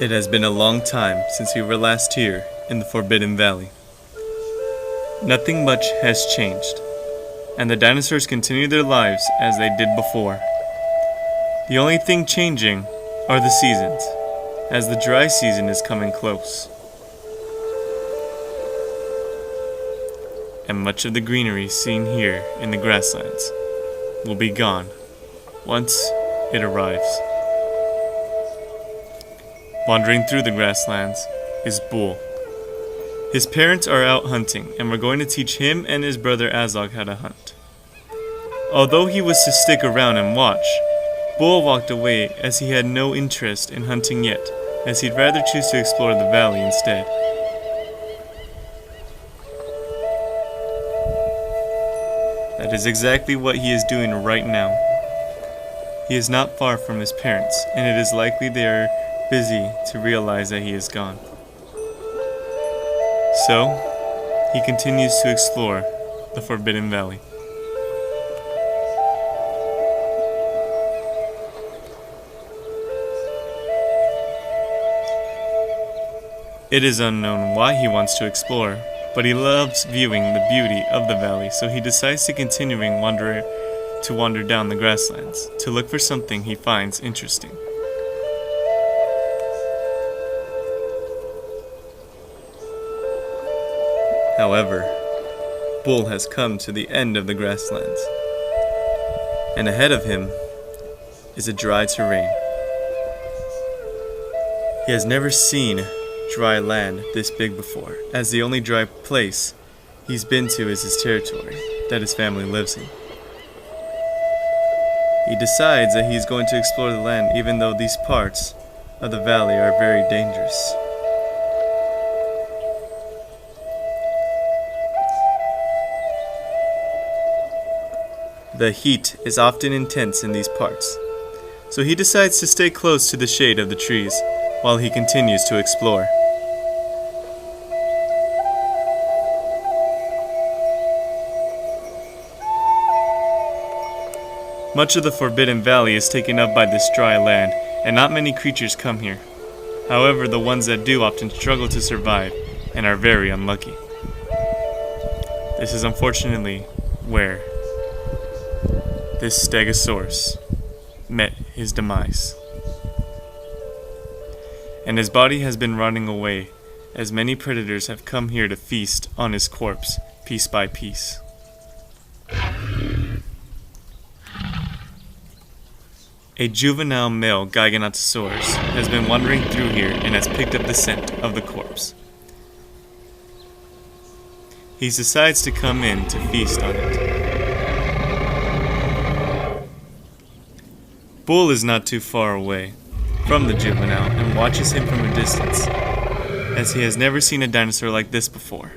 It has been a long time since we were last here in the Forbidden Valley. Nothing much has changed, and the dinosaurs continue their lives as they did before. The only thing changing are the seasons, as the dry season is coming close. And much of the greenery seen here in the grasslands will be gone once it arrives. Wandering through the grasslands is Bull. His parents are out hunting, and we're going to teach him and his brother Azog how to hunt. Although he was to stick around and watch, Bull walked away as he had no interest in hunting yet, as he'd rather choose to explore the valley instead. That is exactly what he is doing right now. He is not far from his parents, and it is likely they are busy to realize that he is gone. So, he continues to explore the Forbidden Valley. It is unknown why he wants to explore, but he loves viewing the beauty of the valley, so he decides to wander down the grasslands to look for something he finds interesting. However, Bull has come to the end of the grasslands, and ahead of him is a dry terrain. He has never seen dry land this big before, as the only dry place he's been to is his territory that his family lives in. He decides that he's going to explore the land even though these parts of the valley are very dangerous. The heat is often intense in these parts, so he decides to stay close to the shade of the trees while he continues to explore. Much of the Forbidden Valley is taken up by this dry land, and not many creatures come here. However, the ones that do often struggle to survive and are very unlucky. This is unfortunately where this Stegosaurus met his demise. And his body has been rotting away, as many predators have come here to feast on his corpse, piece by piece. A juvenile male Giganotosaurus has been wandering through here and has picked up the scent of the corpse. He decides to come in to feast on it. Bull is not too far away from the juvenile and watches him from a distance, as he has never seen a dinosaur like this before.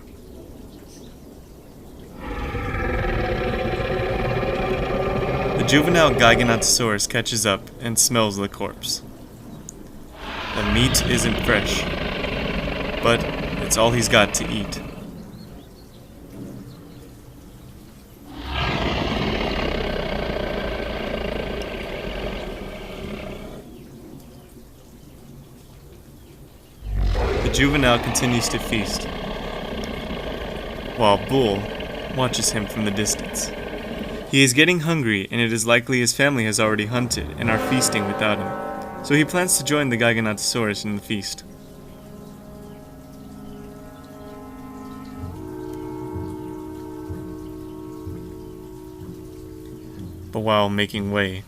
The juvenile Giganotosaurus catches up and smells the corpse. The meat isn't fresh, but it's all he's got to eat. The juvenile continues to feast, while Bull watches him from the distance. He is getting hungry, and it is likely his family has already hunted and are feasting without him, so he plans to join the Giganotosaurus in the feast. But while making way,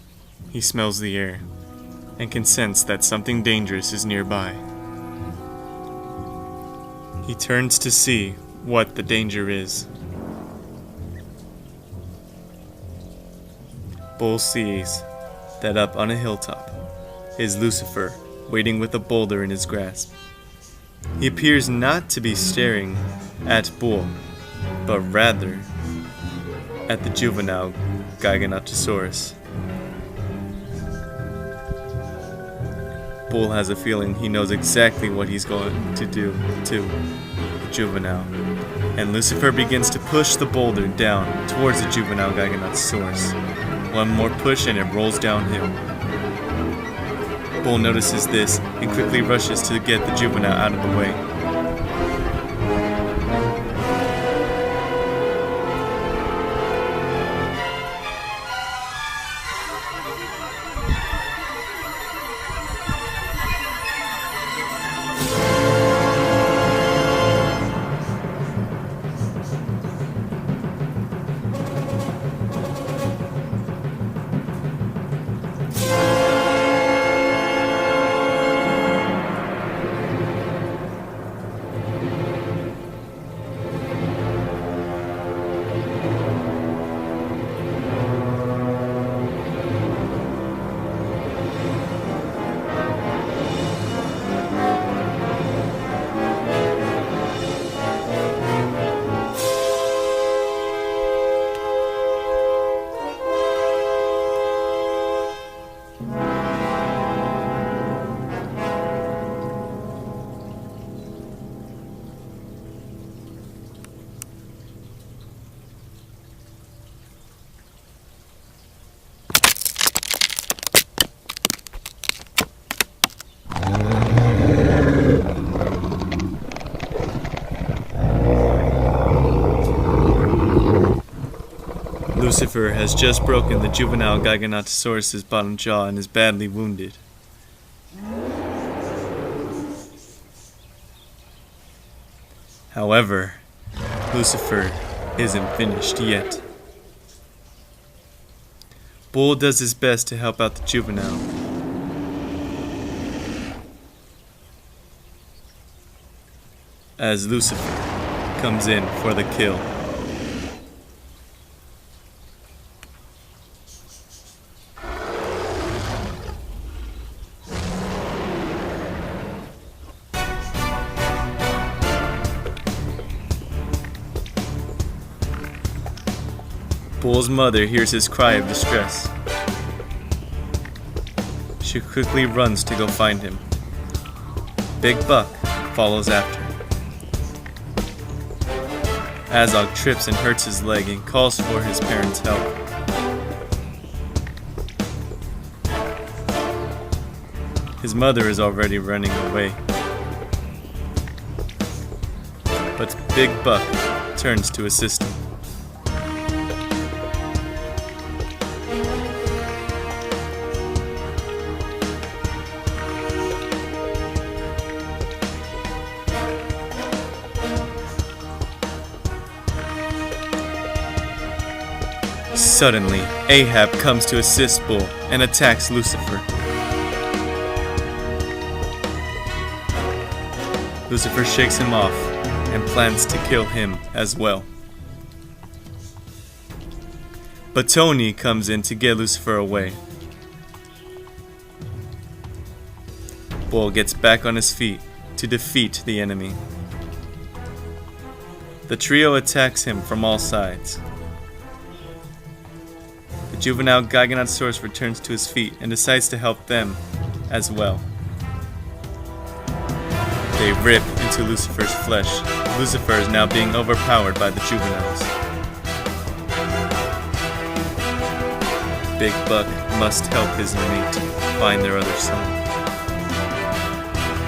he smells the air and can sense that something dangerous is nearby. He turns to see what the danger is. Bull sees that up on a hilltop is Lucifer, waiting with a boulder in his grasp. He appears not to be staring at Bull, but rather at the juvenile Giganotosaurus. Bull has a feeling he knows exactly what he's going to do to the juvenile, and Lucifer begins to push the boulder down towards the juvenile Giganotosaurus. One more push and it rolls downhill. Bull notices this and quickly rushes to get the juvenile out of the way. Lucifer has just broken the juvenile Giganotosaurus' bottom jaw and is badly wounded. However, Lucifer isn't finished yet. Bull does his best to help out the juvenile. As Lucifer comes in for the kill. Bull's mother hears his cry of distress. She quickly runs to go find him. Big Buck follows after. Azog trips and hurts his leg and calls for his parents' help. His mother is already running away. But Big Buck turns to assist him. Suddenly, Ahab comes to assist Bull and attacks Lucifer. Lucifer shakes him off and plans to kill him as well. But Tony comes in to get Lucifer away. Bull gets back on his feet to defeat the enemy. The trio attacks him from all sides. The juvenile Giganotosaurus returns to his feet and decides to help them as well. They rip into Lucifer's flesh. Lucifer is now being overpowered by the juveniles. Big Buck must help his mate find their other son.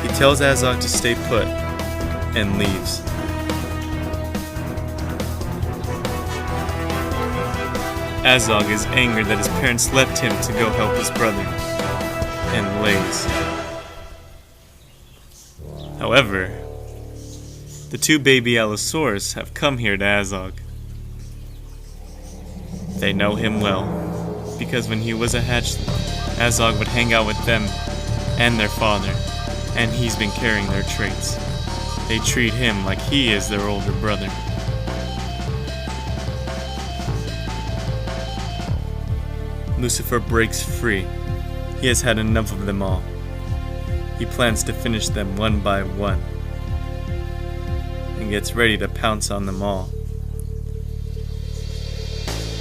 He tells Azog to stay put and leaves. Azog is angered that his parents left him to go help his brother, and lays. However, the two baby Allosaurus have come here to Azog. They know him well, because when he was a hatchling, Azog would hang out with them and their father, and he's been carrying their traits. They treat him like he is their older brother. Lucifer breaks free. He has had enough of them all. He plans to finish them one by one, and gets ready to pounce on them all.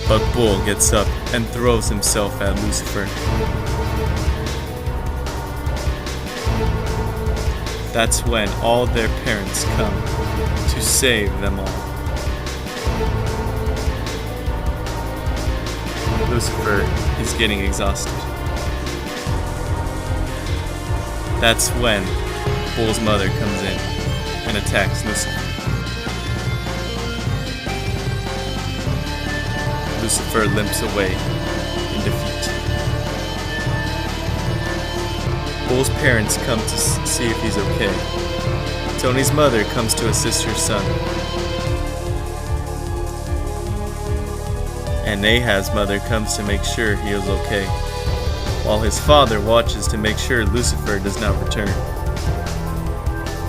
But Bull gets up and throws himself at Lucifer. That's when all their parents come to save them all. Lucifer is getting exhausted. That's when Bull's mother comes in and attacks Lucifer. Lucifer limps away in defeat. Bull's parents come to see if he's okay. Tony's mother comes to assist her son. And Ahab's mother comes to make sure he is okay, while his father watches to make sure Lucifer does not return.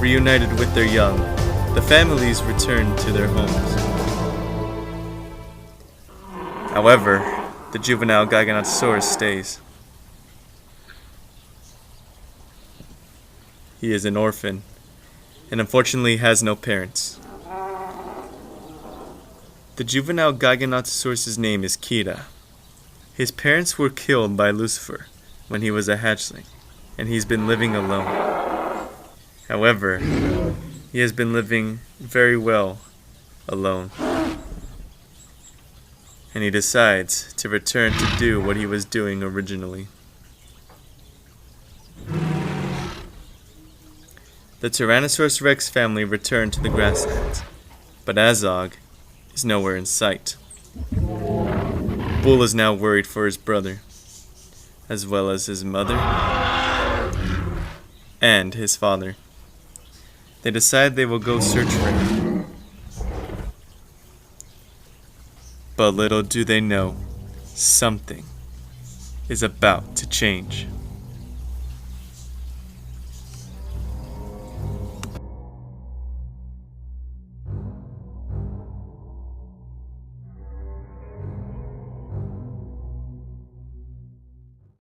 Reunited with their young, the families return to their homes. However, the juvenile Giganotosaurus stays. He is an orphan, and unfortunately has no parents. The juvenile Giganotosaurus' name is Kira. His parents were killed by Lucifer when he was a hatchling, and he's been living alone. However, he has been living very well alone. And he decides to return to do what he was doing originally. The Tyrannosaurus Rex family returned to the grasslands, but Azog is nowhere in sight. Bull is now worried for his brother, as well as his mother and his father. They decide they will go search for him. But little do they know, something is about to change.